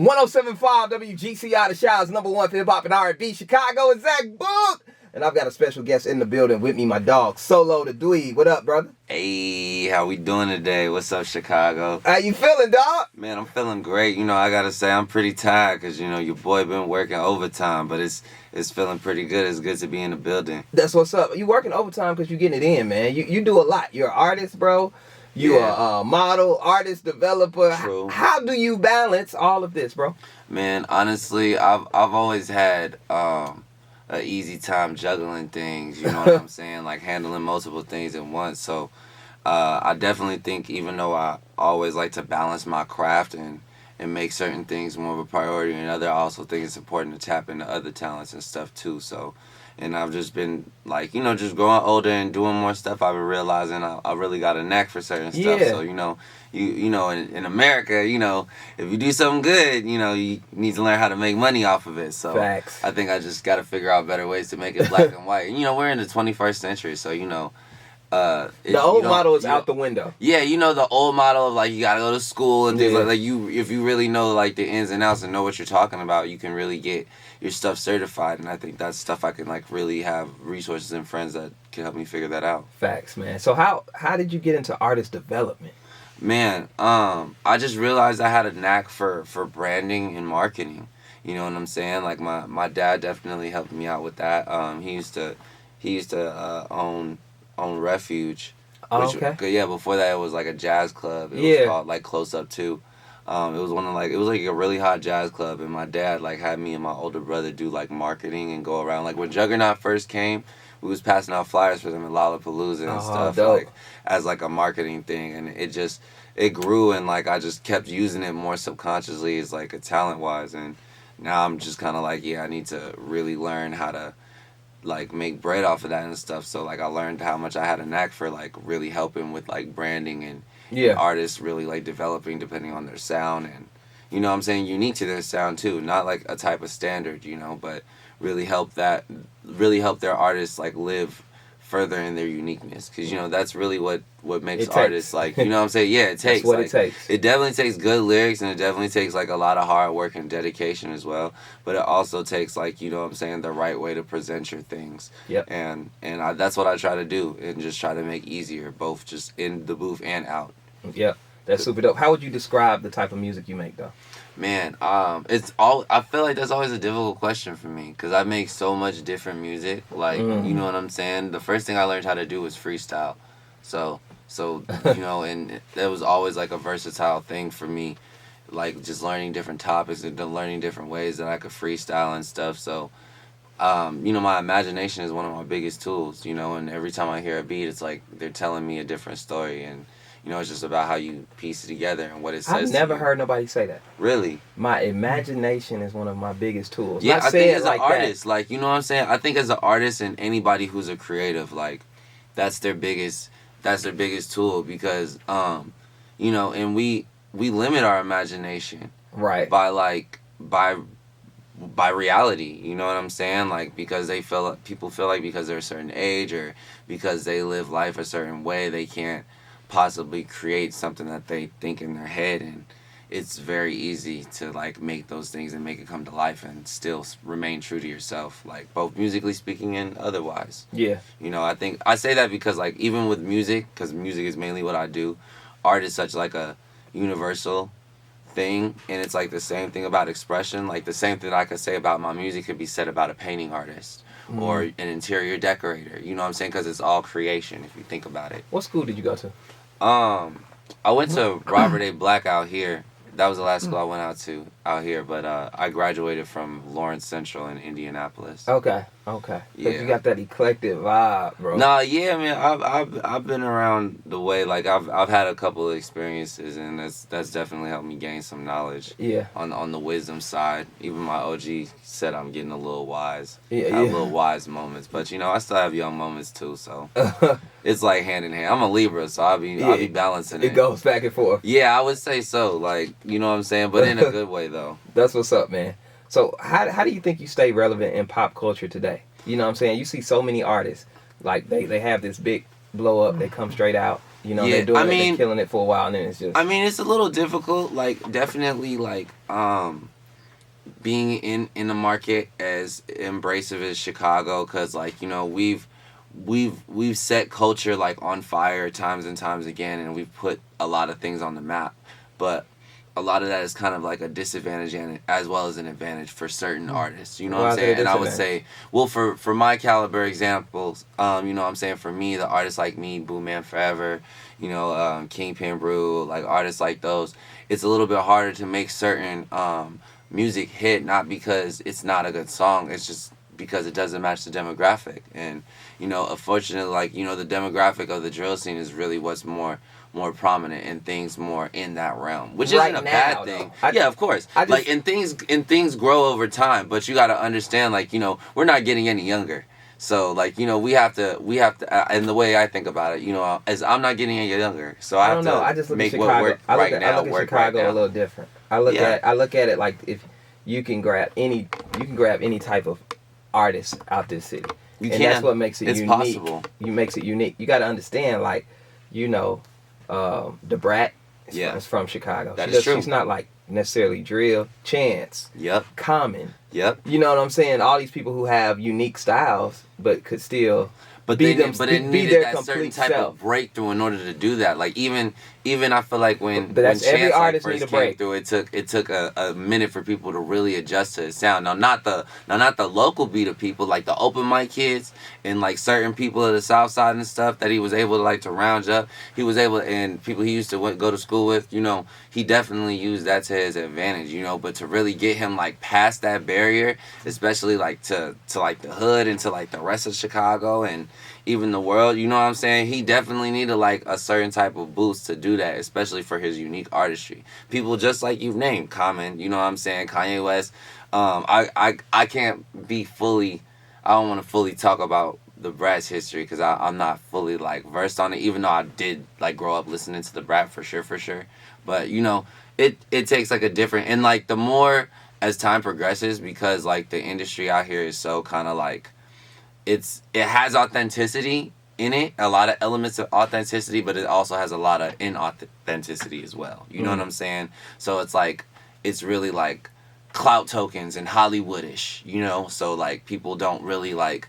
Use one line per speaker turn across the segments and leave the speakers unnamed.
1075 WGCI, the Show's #1 for hip hop and R&B, Chicago, and Zach Book. And I've got a special guest in the building with me, my dog, Solo the Dweeb. What up, brother?
Hey, how we doing today? What's up, Chicago?
How you feeling, dog?
Man, I'm feeling great. You know, I gotta say I'm pretty tired because, you know, your boy been working overtime, but it's feeling pretty good. It's good to be in the building.
That's what's up. You working overtime because you getting it in, man. You do a lot. You're an artist, bro. You're a model, artist, developer.
True.
How do you balance all of this, bro?
Man, honestly, I've always had an easy time juggling things. You know what I'm saying? Like handling multiple things at once. So I definitely think, even though I always like to balance my craft and make certain things more of a priority than other, I also think it's important to tap into other talents and stuff too. So, and I've just been like, you know, just growing older and doing more stuff, I've been realizing I really got a knack for certain stuff.
Yeah.
So, you know, you know, in America, you know, if you do something good, you know, you need to learn how to make money off of it. So
Facts.
I think I just got to figure out better ways to make it black and white. And, you know, we're in the 21st century, so, you know,
the old model is out the window.
Yeah, you know, the old model of like you gotta go to school and things
Yeah.
like you. If you really know like the ins and outs and know what you're talking about, you can really get your stuff certified. And I think that's stuff I can like really have resources and friends that can help me figure that out.
Facts, man. So how did you get into artist development?
Man, I just realized I had a knack for branding and marketing. You know what I'm saying? Like my dad definitely helped me out with that. He used to own Refuge.
Oh,
Which,
okay.
yeah, before that it was like a jazz club. It was called like Close Up 2. It was it was like a really hot jazz club, and my dad like had me and my older brother do like marketing and go around. Like when Juggernaut first came, we was passing out flyers for them at Lollapalooza and stuff,
dope.
like as like a marketing thing, and it grew, and like I just kept using it more subconsciously as like a talent wise, and now I'm just kind of like, yeah, I need to really learn how to like make bread off of that and stuff. So like I learned how much I had a knack for like really helping with like branding and artists really like developing depending on their sound, and you know what I'm saying, unique to their sound too, not like a type of standard, you know, but really help their artists like live further in their uniqueness, because you know that's really what makes artists like, you know what I'm saying. Yeah, it takes
That's what
like,
it takes.
It definitely takes good lyrics, and it definitely takes like a lot of hard work and dedication as well, but it also takes like, you know what I'm saying, the right way to present your things.
Yep.
And that's what I try to do, and just try to make easier both just in the booth and out.
Yep. That's super dope. How would you describe the type of music you make, though?
Man, I feel like that's always a difficult question for me, because I make so much different music. Like, you know what I'm saying? The first thing I learned how to do was freestyle. So you know, and that was always like a versatile thing for me, like just learning different topics and learning different ways that I could freestyle and stuff. So, you know, my imagination is one of my biggest tools, you know, and every time I hear a beat, it's like they're telling me a different story, and you know, it's just about how you piece it together and what it says.
I've never heard nobody say that.
Really?
My imagination is one of my biggest tools.
Yeah, I think as
like
an artist, like, you know what I'm saying? I think as an artist and anybody who's a creative, like, that's their biggest tool, because, you know, and we limit our imagination.
Right.
By reality, you know what I'm saying? Like, because people feel like because they're a certain age or because they live life a certain way, they can't possibly create something that they think in their head, and it's very easy to like make those things and make it come to life and still remain true to yourself, like both musically speaking and otherwise.
Yeah.
You know, I think I say that because like even with music, because music is mainly what I do, art is such like a universal thing, and it's like the same thing about expression. Like the same thing I could say about my music could be said about a painting artist or an interior decorator, you know what I'm saying, because it's all creation if you think about it.
What school did you go to?
I went to Robert A. Black out here. That was the last school I went out here, but I graduated from Lawrence Central in Indianapolis.
Okay. Yeah. You got that eclectic vibe, bro.
Nah, yeah, man. I've been around the way. Like I've had a couple of experiences, and that's definitely helped me gain some knowledge.
Yeah.
On the wisdom side, even my OG said I'm getting a little wise.
Yeah.
I have little wise moments, but you know I still have young moments too. So it's like hand in hand. I'm a Libra, so I'll be balancing it.
It goes back and forth.
Yeah, I would say so. Like, you know what I'm saying, but in a good way though.
That's what's up, man. So how do you think you stay relevant in pop culture today? You know what I'm saying? You see so many artists, like they have this big blow up, they come straight out, You know, they're doing they're killing it for a while, and then it's just.
I mean, it's a little difficult. Like, definitely, like, being in the market as embracive as Chicago, because, like, you know, we've set culture like on fire times and times again, and we've put a lot of things on the map, but a lot of that is kind of like a disadvantage and as well as an advantage for certain artists, you know what I'm saying? And I would say, well, for my caliber examples, you know what I'm saying, for me, the artists like me, Boom Man Forever, you know, Kingpin Brew, like artists like those, it's a little bit harder to make certain music hit, not because it's not a good song, it's just because it doesn't match the demographic. And, you know, unfortunately, like, you know, the demographic of the drill scene is really what's more prominent and things more in that realm, which isn't a bad thing. Yeah, of course. Like, and things grow over time, but you got to understand, like, you know, we're not getting any younger. So, like, you know, we have to, and the way I think about it, you know, as I'm not getting any younger, so I have to
just look
make
at Chicago.
what work right now
I look at Chicago a little different. I look at it like if you can grab any type of artist out this city. That's what makes it unique. It's possible. Makes it unique. You got to understand, like, you know, the Brat is from Chicago.
That is true.
She's not like necessarily drill. Chance.
Yep.
Common.
Yep.
You know what I'm saying? All these people who have unique styles, but could still be
it needed that certain type of breakthrough in order to do that. Like, even I feel like when Chance like first came through, it took a minute for people to really adjust to his sound. Now not the local beat of people, like the open mic kids and like certain people of the South Side and stuff that he was able to like to round up. He was able, and people he used to go to school with, you know, he definitely used that to his advantage, you know. But to really get him like past that barrier, especially like to like the hood and to like the rest of Chicago and even the world, you know what I'm saying? He definitely needed like a certain type of boost to do that, especially for his unique artistry. People just like you've named, Common, you know what I'm saying? Kanye West. I can't be fully, I don't want to fully talk about the Brat's history because I'm not fully like versed on it, even though I did like grow up listening to the Brat for sure. But, you know, it takes like a different, and like the more as time progresses, because like the industry out here is so kind of like, it has authenticity in it, a lot of elements of authenticity, but it also has a lot of inauthenticity as well. You know what I'm saying? So it's like, it's really like clout tokens and Hollywoodish, you know? So like people don't really like,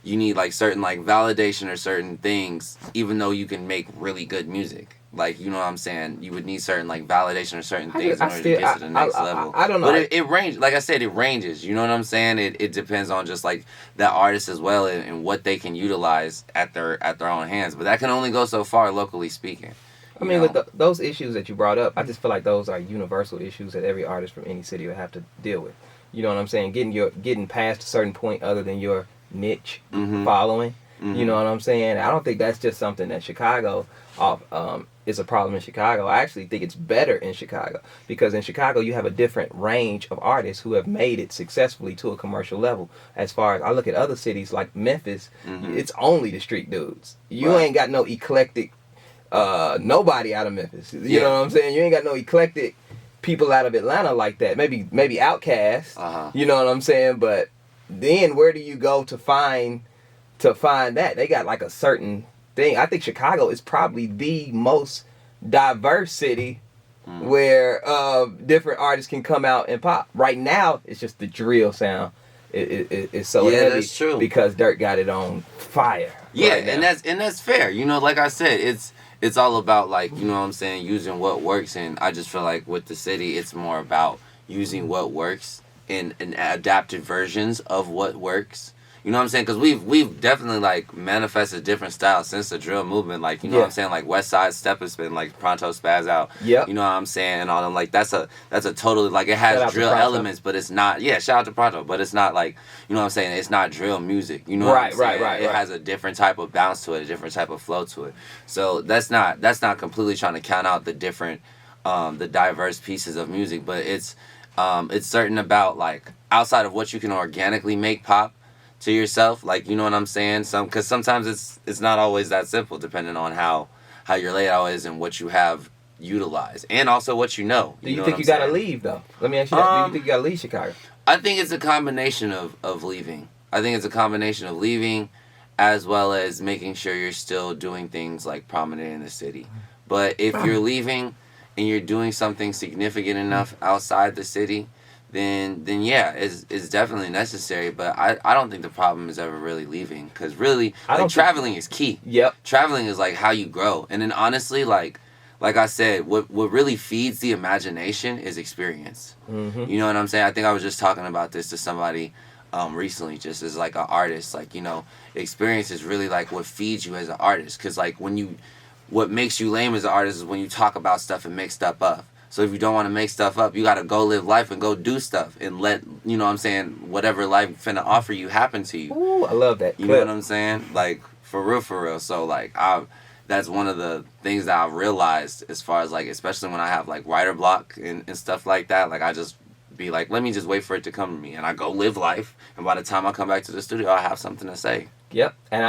you need like certain like validation or certain things, even though you can make really good music. Like, you know what I'm saying? You would need certain like validation or certain things in order to get to the next level.
I don't know.
But it ranges. Like I said, it ranges. You know what I'm saying? It depends on just like that artist as well and what they can utilize at their own hands. But that can only go so far, locally speaking.
I mean, with those issues that you brought up, I just feel like those are universal issues that every artist from any city would have to deal with. You know what I'm saying? Getting past a certain point other than your niche following. You know what I'm saying? I don't think that's just something that Chicago is a problem in Chicago. I actually think it's better in Chicago because in Chicago you have a different range of artists who have made it successfully to a commercial level. As far as I look at other cities like Memphis, it's only the street dudes. You ain't got no eclectic nobody out of Memphis. You know what I'm saying? You ain't got no eclectic people out of Atlanta like that. Maybe Outkast. You know what I'm saying? But then where do you go to find that? They got like a certain thing. I think Chicago is probably the most diverse city where different artists can come out and pop. Right now, it's just the drill sound. It's so heavy that's true. Because Dirt got it on fire.
Yeah,
right
and that's fair. You know, like I said, it's all about like, you know what I'm saying, using what works. And I just feel like with the city, it's more about using what works in adapted versions of what works. You know what I'm saying? Because we've definitely like manifested different styles since the drill movement. Like, you know what I'm saying? Like West Side Step has been like Pronto Spaz Out.
Yep.
You know what I'm saying? And all them. Like that's a totally like it has drill elements, but it's not. Yeah, shout out to Pronto, but it's not like, you know what I'm saying? It's not drill music. You know what I'm saying? Right. It has a different type of bounce to it, a different type of flow to it. So that's not completely trying to count out the different, the diverse pieces of music, but it's certain about like outside of what you can organically make pop to yourself, like, you know what I'm saying? Because sometimes it's not always that simple, depending on how your layout is and what you have utilized, and also what you know.
Do you think you gotta leave though? Let me ask you that. Do you think you gotta leave Chicago?
I think it's a combination of leaving. I think it's a combination of leaving as well as making sure you're still doing things like prominent in the city. But if you're leaving and you're doing something significant enough outside the city, then yeah, it's definitely necessary. But I don't think the problem is ever really leaving, because really, like, traveling is key.
Yep.
Traveling is like how you grow. And then honestly, like I said, what really feeds the imagination is experience.
Mm-hmm.
You know what I'm saying? I think I was just talking about this to somebody recently, just as like an artist. Like, you know, experience is really like what feeds you as an artist. Because like what makes you lame as an artist is when you talk about stuff and make stuff up. So if you don't want to make stuff up, you got to go live life and go do stuff and let, you know what I'm saying, whatever life finna offer you happen to you.
Ooh, I love that.
You know what I'm saying? Like, for real. So like, that's one of the things that I've realized, as far as like, especially when I have like writer block and stuff like that. Like, I just be like, let me just wait for it to come to me, and I go live life, and by the time I come back to the studio, I have something to say.
Yep, and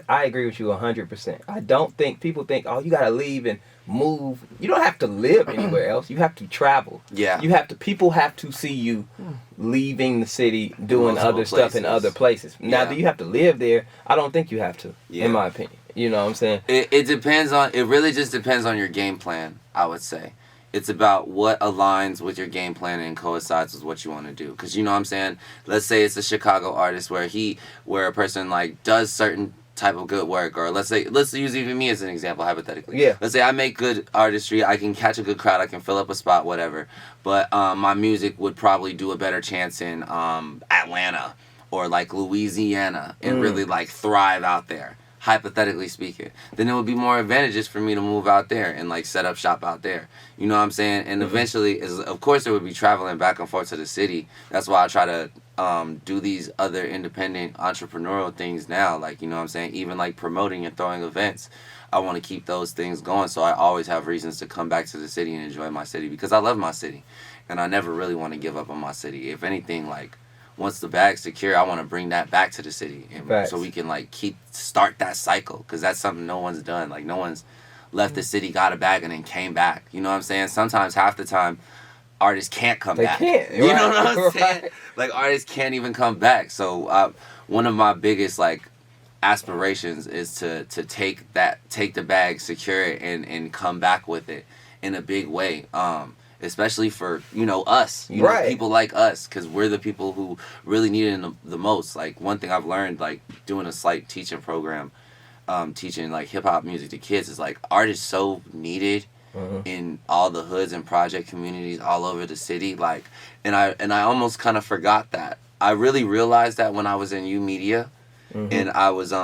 I agree with you 100%. I don't think people think, oh, you gotta leave and move. You don't have to live anywhere else. You have to travel.
Yeah.
People have to see you leaving the city, doing
Multiple
other stuff in other places. Now, do you have to live there? I don't think you have to, in my opinion. You know what I'm saying?
It depends on, it really just depends on your game plan, I would say. It's about what aligns with your game plan and coincides with what you want to do. Because, you know what I'm saying? Let's say it's a Chicago artist where a person like does certain type of good work, or let's use even me as an example, hypothetically.
Yeah.
Let's say I make good artistry, I can catch a good crowd, I can fill up a spot, whatever. But my music would probably do a better chance in Atlanta or like Louisiana and really like thrive out there, hypothetically speaking. Then it would be more advantageous for me to move out there and like set up shop out there. You know what I'm saying? And eventually, of course, there would be traveling back and forth to the city. That's why I try to do these other independent entrepreneurial things now. Like, you know what I'm saying? Even like promoting and throwing events. I want to keep those things going, so I always have reasons to come back to the city and enjoy my city, because I love my city. And I never really want to give up on my city. If anything, like, once the bag's secure, I want to bring that back to the city, and so we can like start that cycle, because that's something no one's done. Like, no one's left the city, got a bag, and then came back. You know what I'm saying? Sometimes, half the time, artists can't come back.
They can't.
You know what I'm saying? Like, artists can't even come back. So one of my biggest like aspirations is to take the bag, secure it, and come back with it in a big way. Especially for, you know, us, you know, people like us, because we're the people who really need it the most. Like, one thing I've learned, like, doing a slight teaching program, teaching, like, hip-hop music to kids, is, like, art is so needed in all the hoods and project communities all over the city. Like, and I almost kind of forgot that. I really realized that when I was in U Media, and I was,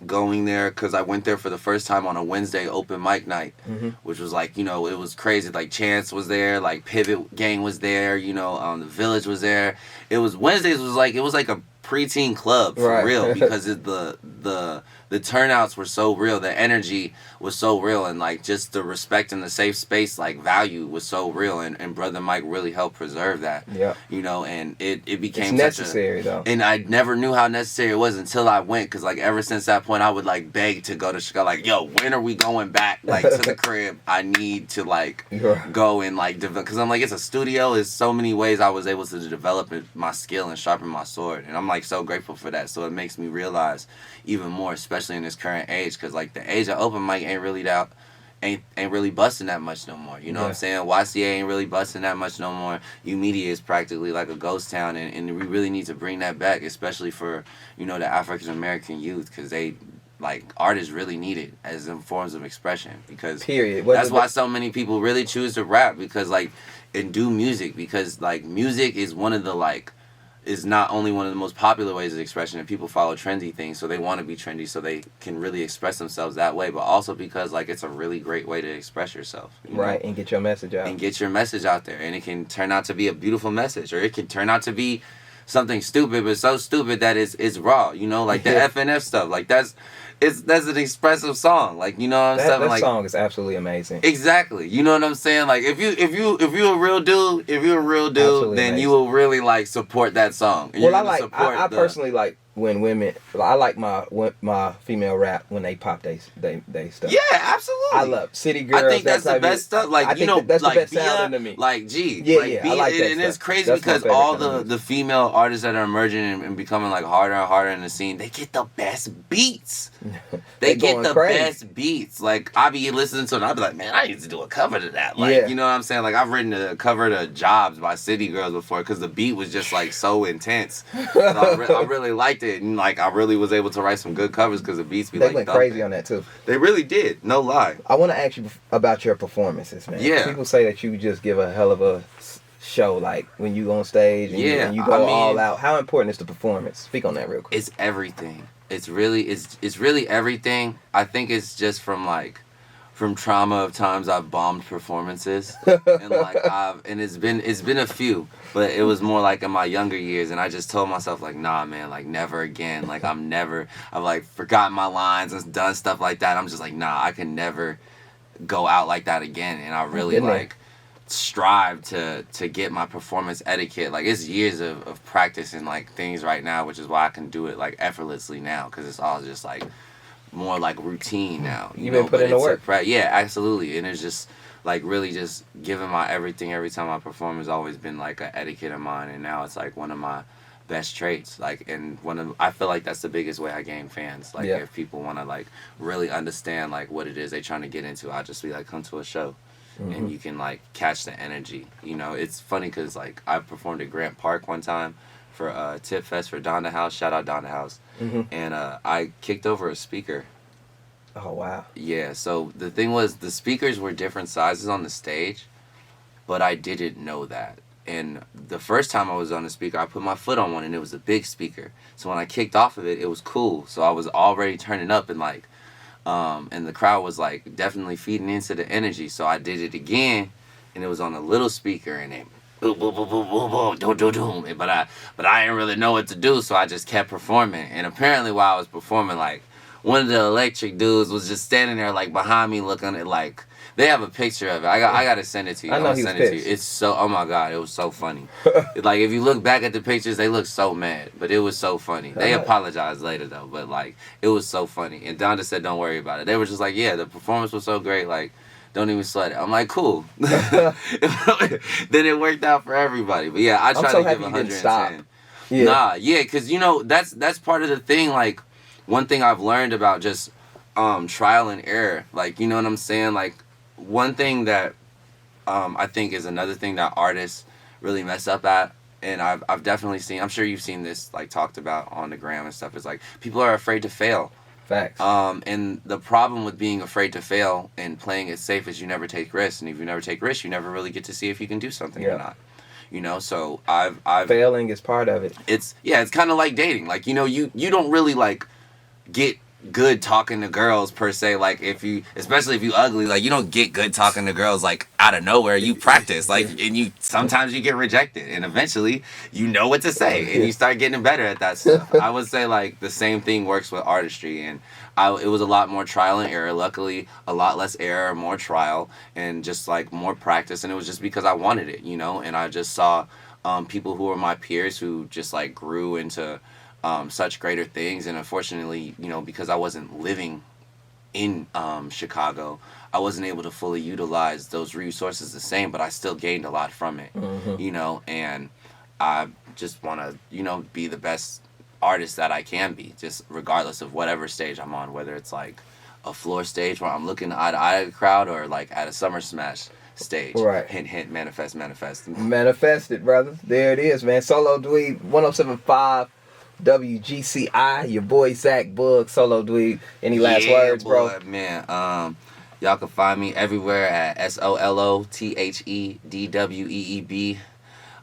going there, because I went there for the first time on a Wednesday open mic night, which was like, you know, it was crazy. Like, Chance was there, like Pivot Gang was there, you know, the Village was there. It was Wednesdays was like, it was like a preteen club for real, because the turnouts were so real, the energy was so real, and like just the respect and the safe space like value was so real, and Brother Mike really helped preserve that. Yeah, you know, and it became
it's necessary though.
And I never knew how necessary it was until I went, because like ever since that point I would like beg to go to Chicago, like, yo, when are we going back like to the crib? I need to like go and like develop, because I'm like, it's a studio. There's so many ways I was able to develop my skill and sharpen my sword, and I'm like so grateful for that. So it makes me realize even more, especially in this current age, because like the age of open mic ain't really busting that much no more. You know what I'm saying? YCA ain't really busting that much no more. U Media is practically like a ghost town, and we really need to bring that back, especially for, you know, the African American youth, because they, like, art is really needed as in forms of expression, because that's why so many people really choose to rap, because like, and do music, because like music is one of the like, is not only one of the most popular ways of expression, and people follow trendy things, so they want to be trendy so they can really express themselves that way, but also because like it's a really great way to express yourself, you know?
And get your message out,
and it can turn out to be a beautiful message, or it can turn out to be something stupid, but so stupid that it's raw, you know, like the FNF stuff, like that's that's an expressive song. Like, you know what I'm saying?
That
Like,
song is absolutely amazing.
exactly. You know what I'm saying? Like, if you're a real dude,
Absolutely
then
amazing.
you will really like support that song. And
Well, I
support
personally like when women. I like my female rap when they pop they stuff.
Yeah, absolutely.
I love City Girls.
I think that's the best stuff. Like,
I
you
think
know,
that's
like
the best
Bia,
sounding to me.
like G.
Yeah,
like
yeah,
Bia,
I like that
and it's
stuff.
crazy
That's my
because
favorite
all
kind of music.
the female artists that are emerging and becoming like harder and harder in the scene, they get the best beats. They get the best beats. Like, I be listening to it and I be like, man, I need to do a cover to that. Like, you know what I'm saying? Like, I've written a cover to Jobs by City Girls before because the beat was just like so intense. So I really liked it, and like I really was able to write some good covers because the beats be
they
like
went
thumping.
crazy on that too.
They really did, no lie.
I want to ask you about your performances, man.
Yeah.
People say that you just give a hell of a show, like when you go on stage and you go all out. How important is the performance? Speak on that real quick.
It's everything. It's really everything. I think it's just from trauma of times I've bombed performances, and like it's been a few, but it was more like in my younger years, and I just told myself like, nah, man, like never again. Like I've like forgotten my lines and done stuff like that. I'm just like, nah, I can never go out like that again. And I really like strive to get my performance etiquette. Like it's years of practice and like things right now, which is why I can do it like effortlessly now, because it's all just like more like routine now.
You've been putting in the work.
Yeah, absolutely. And it's just like really just giving my everything every time I perform has always been like an etiquette of mine, and now it's like one of my best traits. Like, and I feel like that's the biggest way I gain fans. Like if people want to like really understand like what it is they trying to get into, I'll just be like, come to a show. And you can like catch the energy. You know, it's funny because like I performed at Grant Park one time for Tip Fest for Donda House. Shout out Donda House. And I kicked over a speaker.
Oh wow.
Yeah. So the thing was, the speakers were different sizes on the stage, but I didn't know that. And the first time I was on the speaker, I put my foot on one and it was a big speaker. So when I kicked off of it, it was cool. So I was already turning up and like. And the crowd was like definitely feeding into the energy. So I did it again, and it was on a little speaker, and it boom, boom, boom, boom, boom, boom, doom, doom, doom. But I didn't really know what to do, so I just kept performing. And apparently, while I was performing, like one of the electric dudes was just standing there, like behind me, looking at like. They have a picture of it. I gotta send it to you.
I know he was pissed.
It's so. Oh my god, it was so funny. Like if you look back at the pictures, they look so mad, but it was so funny. They apologized later though, but like it was so funny. And Donda said, "Don't worry about it." They were just like, "Yeah, the performance was so great. Like, don't even sweat it." I'm like, "Cool." Then it worked out for everybody. But yeah, I try to give 110.
Yeah.
Nah, yeah, because you know that's part of the thing. Like one thing I've learned about just trial and error. Like you know what I'm saying, like. One thing that I think is another thing that artists really mess up at, and I've definitely seen, I'm sure you've seen this like talked about on the gram and stuff, is like people are afraid to fail.
Facts.
And the problem with being afraid to fail and playing it safe is you never take risks, and if you never take risks, you never really get to see if you can do something or not. You know, so I've
failing is part of it.
It's kind of like dating. Like you know, you don't really like get good talking to girls per se, like especially if you ugly, like you don't get good talking to girls like out of nowhere. You practice, like, and sometimes you get rejected, and eventually you know what to say and you start getting better at that stuff. I would say like the same thing works with artistry, and it was a lot more trial and error. Luckily a lot less error, more trial, and just like more practice, and it was just because I wanted it, you know. And I just saw people who were my peers who just like grew into such greater things, and unfortunately, you know, because I wasn't living in Chicago, I wasn't able to fully utilize those resources the same, but I still gained a lot from it, you know, and I just want to, you know, be the best artist that I can be, just regardless of whatever stage I'm on, whether it's like a floor stage where I'm looking eye to eye at the crowd, or like at a Summer Smash stage. Right. Hint, hint, manifest.
Manifest it, brother. There it is, man. Solo Dweeb, 107.5 WGCI, your boy Zach Bug, Solo Dweeb. Any last words, bro?
Man, y'all can find me everywhere at SoloTheDweeb.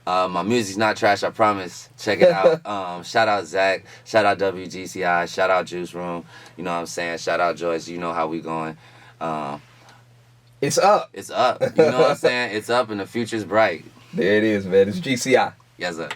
My music's not trash, I promise. Check it out. Shout out Zach, shout out WGCI, shout out Juice Room. You know what I'm saying? Shout out Joyce. You know how we going.
It's up.
It's up. You know what I'm saying? It's up and the future's bright.
There it is, man. It's GCI.
Yes, sir.